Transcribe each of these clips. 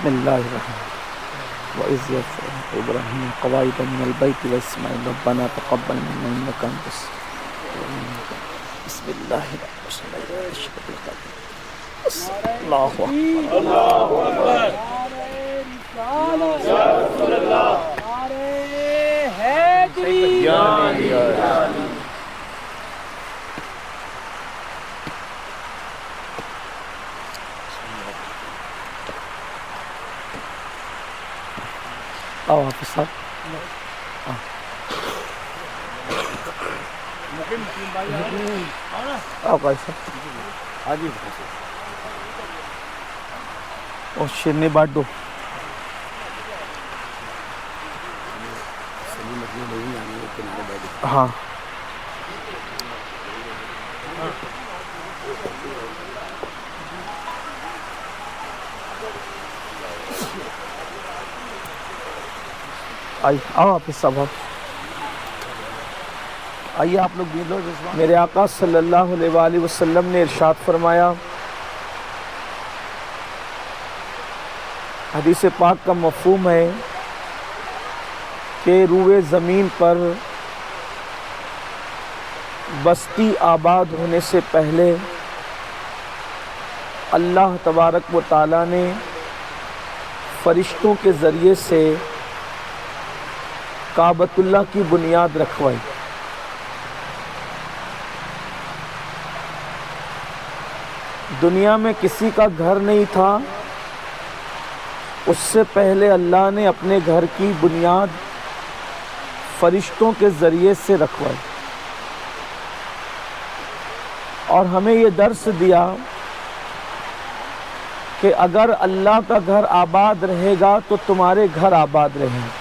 بسم اللہ الرحمن وَإِذْ يَرْفَعُ إِبْرَاهِيمُ الْقَوَاعِدَ مِنَ الْبَيْتِ وَإِسْمَاعِيلُ رَبَّنَا تَقَبَّلْ مِنَّا إِنَّكَ أَنتَ السَّمِيعُ بسم اللہ الرحمن الرحیم اللہ اکبر اللہ اکبر یا رسول اللہ آؤ حافظ صاحب آؤ بھائی صاحب اور شیرنی بانٹ دو ہاں آؤ حافظ صاحب آئیے آپ لوگ بھی لو. میرے آقا صلی اللہ علیہ وآلہ وسلم نے ارشاد فرمایا، حدیث پاک کا مفہوم ہے کہ روئے زمین پر بستی آباد ہونے سے پہلے اللہ تبارک و تعالیٰ نے فرشتوں کے ذریعے سے کعبۃ اللہ کی بنیاد رکھوائی. دنیا میں کسی کا گھر نہیں تھا، اس سے پہلے اللہ نے اپنے گھر کی بنیاد فرشتوں کے ذریعے سے رکھوائی اور ہمیں یہ درس دیا کہ اگر اللہ کا گھر آباد رہے گا تو تمہارے گھر آباد رہیں گے.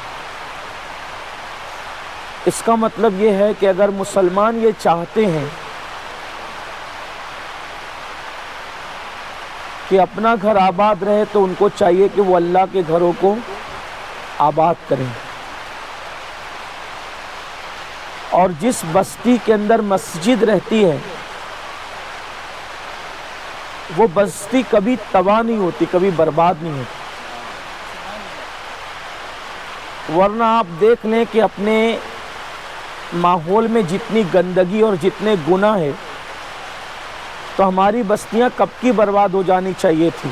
اس کا مطلب یہ ہے کہ اگر مسلمان یہ چاہتے ہیں کہ اپنا گھر آباد رہے تو ان کو چاہیے کہ وہ اللہ کے گھروں کو آباد کریں. اور جس بستی کے اندر مسجد رہتی ہے وہ بستی کبھی تباہ نہیں ہوتی، کبھی برباد نہیں ہوتی. ورنہ آپ دیکھ لیں کہ اپنے ماحول میں جتنی گندگی اور جتنے گناہ ہے تو ہماری بستیاں کب کی برباد ہو جانی چاہیے تھی.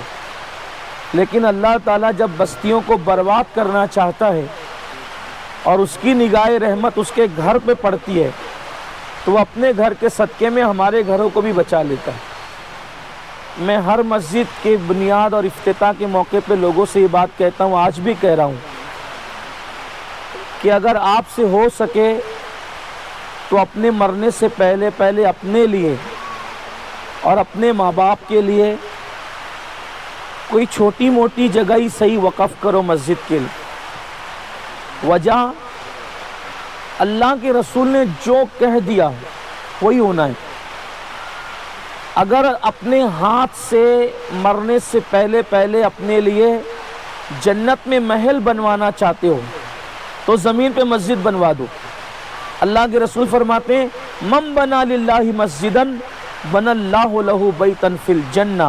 لیکن اللہ تعالیٰ جب بستیوں کو برباد کرنا چاہتا ہے اور اس کی نگاہ رحمت اس کے گھر پہ پڑتی ہے تو وہ اپنے گھر کے صدقے میں ہمارے گھروں کو بھی بچا لیتا ہے. میں ہر مسجد کے بنیاد اور افتتاح کے موقع پہ لوگوں سے یہ بات کہتا ہوں، آج بھی کہہ رہا ہوں کہ اگر آپ سے ہو سکے تو اپنے مرنے سے پہلے اپنے لیے اور اپنے ماں باپ کے لیے کوئی چھوٹی موٹی جگہ ہی صحیح وقف کرو مسجد کے لیے. وجہ اللہ کے رسول نے جو کہہ دیا وہی ہونا ہے. اگر اپنے ہاتھ سے مرنے سے پہلے اپنے لیے جنت میں محل بنوانا چاہتے ہو تو زمین پہ مسجد بنوا دو. اللہ کے رسول فرماتے ہیں من بنا للہ مسجدن بن اللہ لہ بیتن فی الجنہ،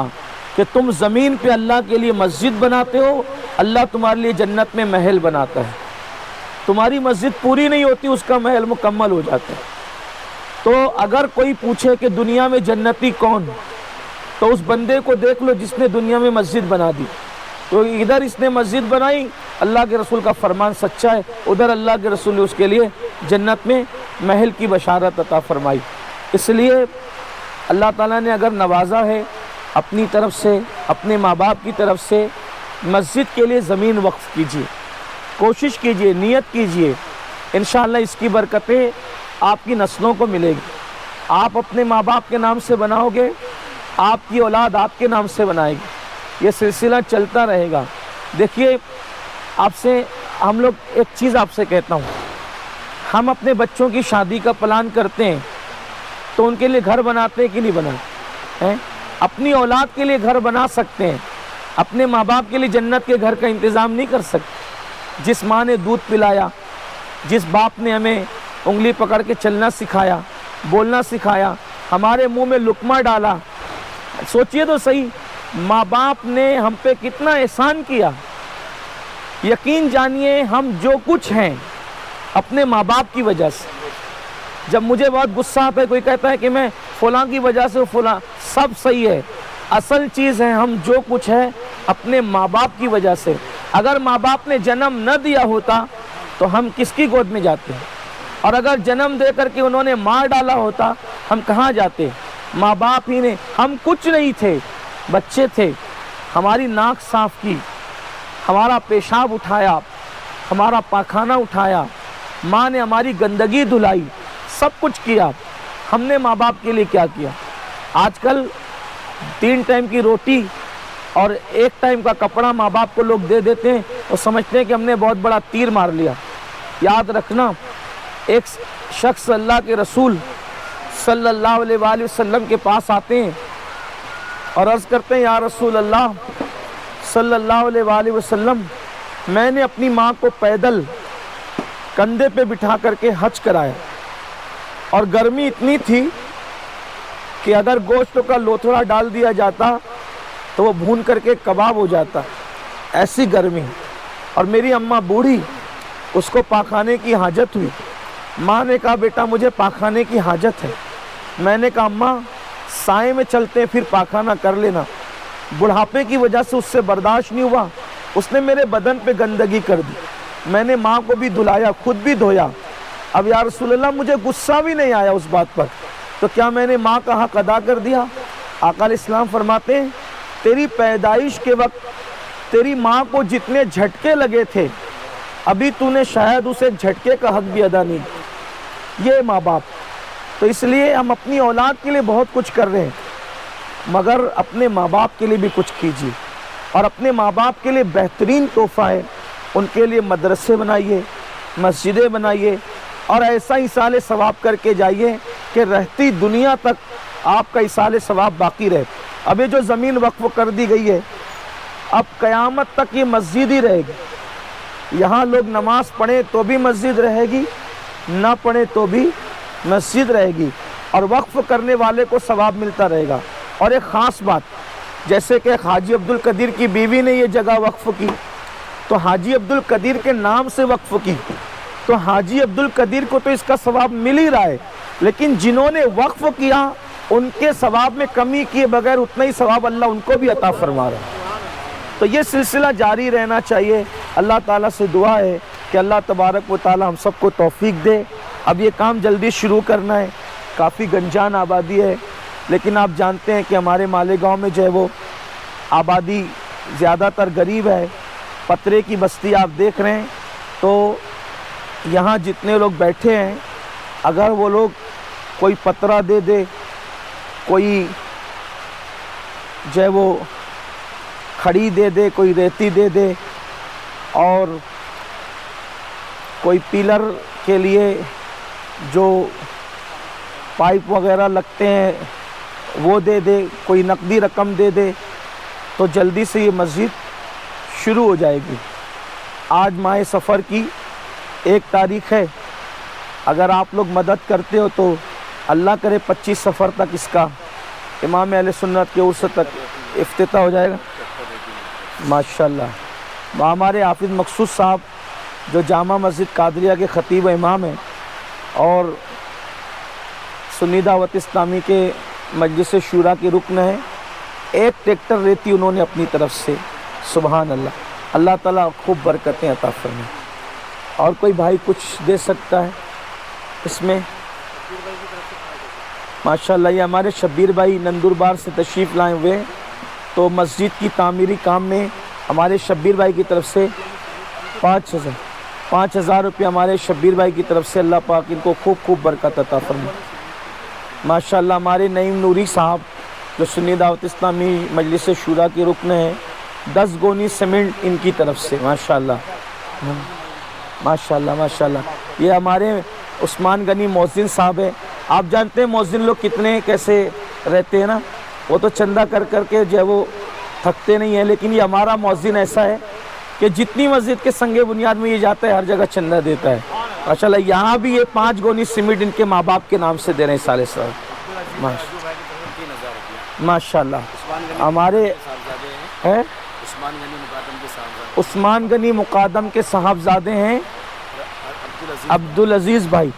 کہ تم زمین پہ اللہ کے لیے مسجد بناتے ہو، اللہ تمہارے لیے جنت میں محل بناتا ہے. تمہاری مسجد پوری نہیں ہوتی، اس کا محل مکمل ہو جاتا ہے. تو اگر کوئی پوچھے کہ دنیا میں جنتی کون، تو اس بندے کو دیکھ لو جس نے دنیا میں مسجد بنا دی. تو ادھر اس نے مسجد بنائی، اللہ کے رسول کا فرمان سچا ہے، ادھر اللہ کے رسول نے اس کے لیے جنت میں محل کی بشارت عطا فرمائی. اس لیے اللہ تعالیٰ نے اگر نوازا ہے اپنی طرف سے، اپنے ماں باپ کی طرف سے، مسجد کے لیے زمین وقف کیجیے، کوشش کیجیے، نیت کیجیے. انشاءاللہ اس کی برکتیں آپ کی نسلوں کو ملے گی. آپ اپنے ماں باپ کے نام سے بناؤ گے، آپ کی اولاد آپ کے نام سے بنائے گی. یہ سلسلہ چلتا رہے گا. دیکھیے ہم لوگ ایک چیز آپ سے کہتا ہوں، ہم اپنے بچوں کی شادی کا پلان کرتے ہیں تو ان کے لیے گھر بناتے ہیں کہ نہیں بناتے ہیں؟ اپنی اولاد کے لیے گھر بنا سکتے ہیں، اپنے ماں باپ کے لیے جنت کے گھر کا انتظام نہیں کر سکتے. جس ماں نے دودھ پلایا، جس باپ نے ہمیں انگلی پکڑ کے چلنا سکھایا، بولنا سکھایا، ہمارے منہ میں لقمہ ڈالا، سوچئے تو صحیح، ماں باپ نے ہم پہ کتنا احسان کیا. یقین جانیے ہم جو کچھ ہیں اپنے ماں باپ کی وجہ سے. جب مجھے بہت غصہ آتا ہے کوئی کہتا ہے کہ میں فلاں کی وجہ سے فلاں، سب صحیح ہے، اصل چیز ہے ہم جو کچھ ہے اپنے ماں باپ کی وجہ سے. اگر ماں باپ نے جنم نہ دیا ہوتا تو ہم کس کی گود میں جاتے ہیں؟ اور اگر جنم دے کر کے انہوں نے مار ڈالا ہوتا ہم کہاں جاتے؟ ماں باپ ہی نے. ہم کچھ نہیں تھے، بچے تھے، ہماری ناک صاف کی، ہمارا پیشاب اٹھایا، ہمارا پاخانہ اٹھایا، ماں نے ہماری گندگی دھلائی، سب کچھ کیا. ہم نے ماں باپ کے لیے کیا کیا؟ آج کل 3 ٹائم کی روٹی اور 1 ٹائم کا کپڑا ماں باپ کو لوگ دے دیتے ہیں اور سمجھتے ہیں کہ ہم نے بہت بڑا تیر مار لیا. یاد رکھنا، ایک شخص اللہ کے رسول صلی اللہ علیہ وآلہ وسلم کے پاس آتے ہیں اور عرض کرتے ہیں یا رسول اللہ صلی اللہ علیہ وآلہ وسلم، میں نے اپنی ماں کو پیدل کندھے پہ بٹھا کر کے حج کرایا اور گرمی اتنی تھی کہ اگر گوشت کا لوتھڑا ڈال دیا جاتا تو وہ بھون کر کے کباب ہو جاتا، ایسی گرمی. اور میری اماں بوڑھی، اس کو پاخانے کی حاجت ہوئی. ماں نے کہا بیٹا مجھے پاخانے کی حاجت ہے. میں نے کہا اماں سائے میں چلتے ہیں پھر پاخانہ کر لینا. بڑھاپے کی وجہ سے اس سے برداشت نہیں ہوا، اس نے میرے بدن پہ گندگی کر دی. میں نے ماں کو بھی دھلایا، خود بھی دھویا. اب یا رسول اللہ مجھے غصہ بھی نہیں آیا اس بات پر، تو کیا میں نے ماں کا حق ادا کر دیا؟ آقا علیہ السلام فرماتے ہیں تیری پیدائش کے وقت تیری ماں کو جتنے جھٹکے لگے تھے ابھی تو نے شاید اسے جھٹکے کا حق بھی ادا نہیں. یہ ماں باپ. تو اس لیے ہم اپنی اولاد کے لیے بہت کچھ کر رہے ہیں، مگر اپنے ماں باپ کے لیے بھی کچھ کیجیے. اور اپنے ماں باپ کے لیے بہترین تحفہ ہے، ان کے لیے مدرسے بنائیے، مسجدیں بنائیے اور ایسا ایصال ثواب کر کے جائیے کہ رہتی دنیا تک آپ کا ایصال ثواب باقی رہے. اب یہ جو زمین وقف کر دی گئی ہے اب قیامت تک یہ مسجد ہی رہے گی. یہاں لوگ نماز پڑھیں تو بھی مسجد رہے گی، نہ پڑھیں تو بھی مسجد رہے گی، اور وقف کرنے والے کو ثواب ملتا رہے گا. اور ایک خاص بات، جیسے کہ حاجی عبد القدیر کی بیوی نے یہ جگہ وقف کی تو حاجی عبد القدیر کے نام سے وقف کی، تو حاجی عبد القدیر کو تو اس کا ثواب مل ہی رہا ہے، لیکن جنہوں نے وقف کیا ان کے ثواب میں کمی کیے بغیر اتنا ہی ثواب اللہ ان کو بھی عطا فرما رہا ہے. تو یہ سلسلہ جاری رہنا چاہیے. اللہ تعالیٰ سے دعا ہے کہ اللہ تبارک و تعالیٰ ہم سب کو توفیق دے. اب یہ کام جلدی شروع کرنا ہے. کافی گنجان آبادی ہے، لیکن آپ جانتے ہیں کہ ہمارے مالیگاؤں میں جو ہے وہ آبادی زیادہ تر غریب ہے. پترے کی بستی آپ دیکھ رہے ہیں، تو یہاں جتنے لوگ بیٹھے ہیں اگر وہ لوگ کوئی پترا دے دے، کوئی جو ہے وہ کھڑی دے دے، کوئی ریتی دے دے، اور کوئی پیلر کے لیے جو پائپ وغیرہ لگتے ہیں وہ دے دے، کوئی نقدی رقم دے دے، تو جلدی سے یہ مسجد شروع ہو جائے گی. آج ماہ سفر کی 1 تاریخ ہے. اگر آپ لوگ مدد کرتے ہو تو اللہ کرے 25 سفر تک اس کا امام اہل سنت کے عرص تک افتتاح ہو جائے گا. ماشاءاللہ. ہمارے حافظ مقصود صاحب جو جامع مسجد قادریہ کے خطیب و امام ہیں اور سنی دعوت اسلامی کے مجلس شورا کے رکن ہیں، 1 ٹریکٹر ریتی انہوں نے اپنی طرف سے. سبحان اللہ. اللہ تعالیٰ خوب برکتیں عطا فرمائے. اور کوئی بھائی کچھ دے سکتا ہے اس میں؟ ماشاءاللہ. یہ ہمارے شبیر بھائی نندوربار سے تشریف لائے ہوئے ہیں، تو مسجد کی تعمیری کام میں ہمارے شبیر بھائی کی طرف سے 5,000 روپے ہمارے شبیر بھائی کی طرف سے. اللہ پاک ان کو خوب خوب برکت عطا فرمائے. ماشاءاللہ. ہمارے نعیم نوری صاحب جو سنی دعوت اسلامی مجلس شورا کے رکن ہیں، 10 گونی سیمنٹ ان کی طرف سے. ماشاءاللہ ماشاءاللہ ماشاءاللہ. یہ ہمارے عثمان غنی مؤذن صاحب ہیں. آپ جانتے ہیں مؤذن لوگ کتنے کیسے رہتے ہیں نا، وہ تو چندہ کر کر کے جو ہے وہ تھکتے نہیں ہیں، لیکن یہ ہمارا مؤذن ایسا ہے کہ جتنی مسجد کے سنگ بنیاد میں یہ جاتا ہے ہر جگہ چندہ دیتا ہے. ماشاءاللہ. یہاں بھی یہ 5 گونی سیمنٹ ان کے ماں باپ کے نام سے دے رہے ہیں سالے صاحب. ماشاءاللہ. ہمارے ہیں عثمان غنی مقادم کے صاحبزادے ہیں عبدالعزیز بھائی،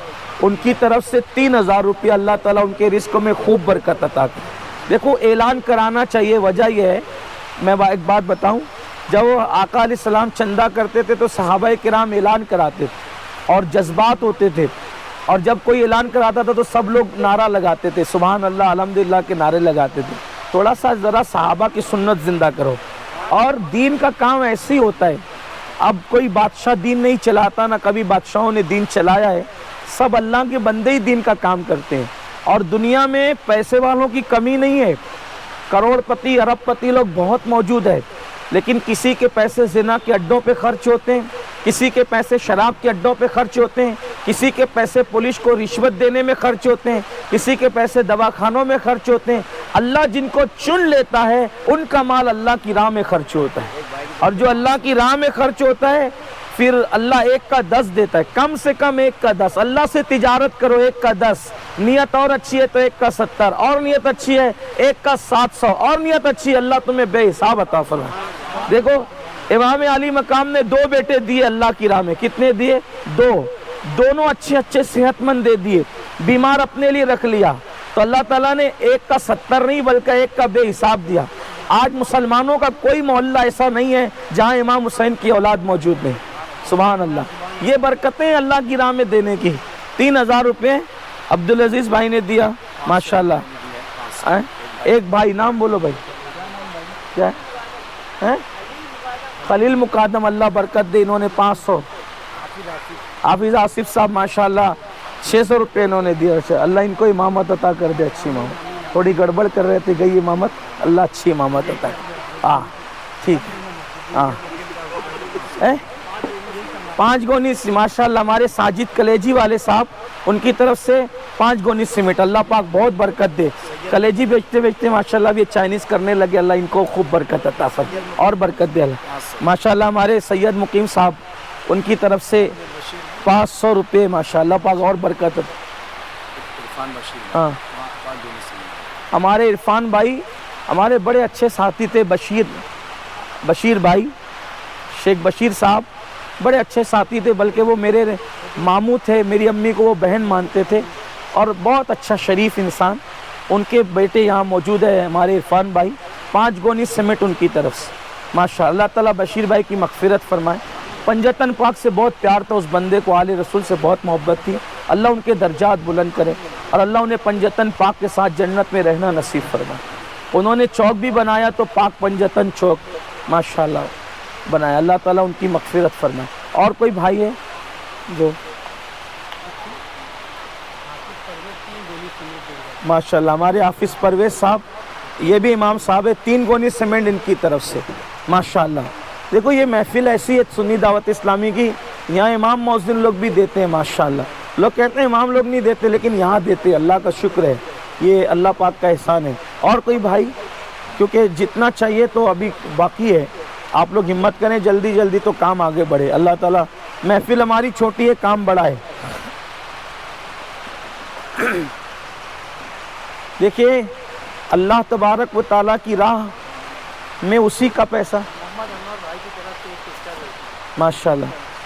ان کی طرف سے 3000 روپیہ اللہ تعالیٰ ان کے رزق میں خوب برکت عطا کرے۔ دیکھو اعلان کرانا چاہیے، وجہ یہ ہے، میں ایک بات بتاؤں، جب آقا علیہ السلام چندہ کرتے تھے تو صحابہ کرام اعلان کراتے تھے اور جذبات ہوتے تھے، اور جب کوئی اعلان کراتا تھا تو سب لوگ نعرہ لگاتے تھے، سبحان اللہ الحمدللہ کے نعرے لگاتے تھے۔ تھوڑا سا ذرا صحابہ کی سنت زندہ کرو، اور دین کا کام ایسے ہی ہوتا ہے۔ اب کوئی بادشاہ دین نہیں چلاتا، نہ کبھی بادشاہوں نے دین چلایا ہے، سب اللہ کے بندے ہی دین کا کام کرتے ہیں۔ اور دنیا میں پیسے والوں کی کمی نہیں ہے، کروڑ پتی ارب پتی لوگ بہت موجود ہے، لیکن کسی کے پیسے زنا کے اڈوں پہ خرچ ہوتے ہیں، کسی کے پیسے شراب کے اڈوں پہ خرچ ہوتے ہیں، کسی کے پیسے پولیس کو رشوت دینے میں خرچ ہوتے ہیں، کسی کے پیسے دواخانوں میں خرچ ہوتے ہیں۔ اللہ جن کو چن لیتا ہے ان کا مال اللہ کی راہ میں خرچ ہوتا ہے، اور جو اللہ کی راہ میں خرچ ہوتا ہے پھر اللہ 1 کا 10 دیتا ہے، کم سے کم 1 کا 10۔ اللہ سے تجارت کرو 1 کا 10، نیت اور اچھی ہے تو 1 کا 70، اور نیت اچھی ہے 1 کا 700، اور نیت اچھی ہے اللہ تمہیں بے حساب عطا فرمائے۔ دیکھو امام علی مقام نے 2 بیٹے دیے اللہ کی راہ میں، کتنے دیے؟ 2، دونوں اچھے صحت مند دے دیے، بیمار اپنے لیے رکھ لیا، تو اللہ تعالیٰ نے 1 کا 70 نہیں بلکہ 1 کا بے حساب دیا۔ آج مسلمانوں کا کوئی محلہ ایسا نہیں ہے جہاں امام حسین کی اولاد موجود نہیں، سبحان اللہ۔ یہ برکتیں اللہ کی راہ میں دینے کی۔ 3000 روپے عبدالعزیز بھائی نے دیا، ماشاءاللہ۔ ایک بھائی نام بولو بھائی، کیا ہے؟ خلیل مقادم، اللہ برکت دے، انہوں نے 500۔ حافظ آصف صاحب ماشاءاللہ 600 روپے انہوں نے دیا۔ اللہ ان کو امامت عطا کر دے، اچھی امامت، تھوڑی گڑبڑ کر رہے تھے، گئی امامت، اللہ اچھی امامت عطا کر۔ ٹھیک ہے۔ 5 گونی ماشاءاللہ ہمارے ساجد کلیجی والے صاحب، ان کی طرف سے 5 گونی سیمنٹ، اللہ پاک بہت برکت دے۔ کلیجی بیچتے بیچتے ماشاءاللہ بھی چائنیز کرنے لگے، اللہ ان کو خوب برکت عطا فرمائے اور برکت دے اللہ۔ ماشاءاللہ ہمارے سید مقیم صاحب، ان کی طرف سے 500 روپے، ماشاءاللہ پاک اور برکت۔ ہاں، ہمارے عرفان بھائی ہمارے بڑے اچھے ساتھی تھے، بشیر بھائی، شیخ بشیر صاحب بڑے اچھے ساتھی تھے، بلکہ وہ میرے ماموں تھے، میری امی کو وہ بہن مانتے تھے، اور بہت اچھا شریف انسان۔ ان کے بیٹے یہاں موجود ہے ہمارے عرفان بھائی، 5 گونی سیمنٹ ان کی طرف سے، ماشاء اللہ تعالیٰ بشیر بھائی کی مغفرت فرمائے۔ پنجتن پاک سے بہت پیار تھا اس بندے کو، آل رسول سے بہت محبت تھی، اللہ ان کے درجات بلند کرے، اور اللہ انہیں پنجتن پاک کے ساتھ جنت میں رہنا نصیب فرمائے۔ انہوں نے چوک بھی بنایا تو پاک پنجتن چوک ماشاءاللہ بنایا، اللہ تعالیٰ ان کی مغفرت فرمائے۔ اور کوئی بھائی ہے جو ماشاءاللہ؟ ہمارے حافظ پرویز صاحب، یہ بھی امام صاحب ہے، 3 گونی سیمنٹ ان کی طرف سے، ماشاءاللہ۔ دیکھو یہ محفل ایسی ہے سنی دعوت اسلامی کی، یہاں امام مؤذن لوگ بھی دیتے ہیں ماشاءاللہ۔ لوگ کہتے ہیں امام لوگ نہیں دیتے، لیکن یہاں دیتے ہیں، اللہ کا شکر ہے، یہ اللہ پاک کا احسان ہے۔ اور کوئی بھائی؟ کیونکہ جتنا چاہیے تو ابھی باقی ہے، آپ لوگ ہمت کریں، جلدی جلدی تو کام آگے بڑھے، اللہ تعالیٰ۔ محفل ہماری چھوٹی ہے، کام بڑا ہے۔ دیکھیے اللہ تبارک و تعالیٰ کی راہ میں اسی کا پیسہ، ماشاءاللہ۔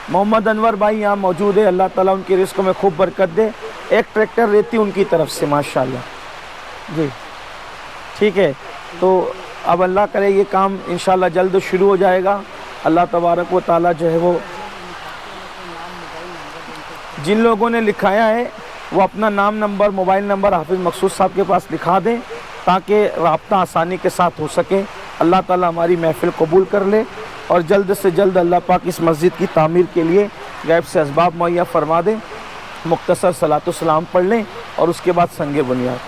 محمد انور بھائی یہاں موجود ہے، اللہ تعالیٰ ان کے رزق میں خوب برکت دے۔ 1 ٹریکٹر ریتی ان کی طرف سے، ماشاءاللہ جی، ٹھیک ہے۔ تو اب اللہ کرے یہ کام انشاءاللہ جلد شروع ہو جائے گا، اللہ تبارک و تعالیٰ جو ہے وہ جن لوگوں نے لکھایا ہے وہ اپنا نام، نمبر، موبائل نمبر حافظ مقصود صاحب کے پاس لکھا دیں تاکہ رابطہ آسانی کے ساتھ ہو سکے۔ اللہ تعالیٰ ہماری محفل قبول کر لے، اور جلد سے جلد اللہ پاک اس مسجد کی تعمیر کے لیے غیب سے اسباب مہیا فرما دیں۔ مختصر صلاۃ و سلام پڑھ لیں اور اس کے بعد سنگ بنیاد۔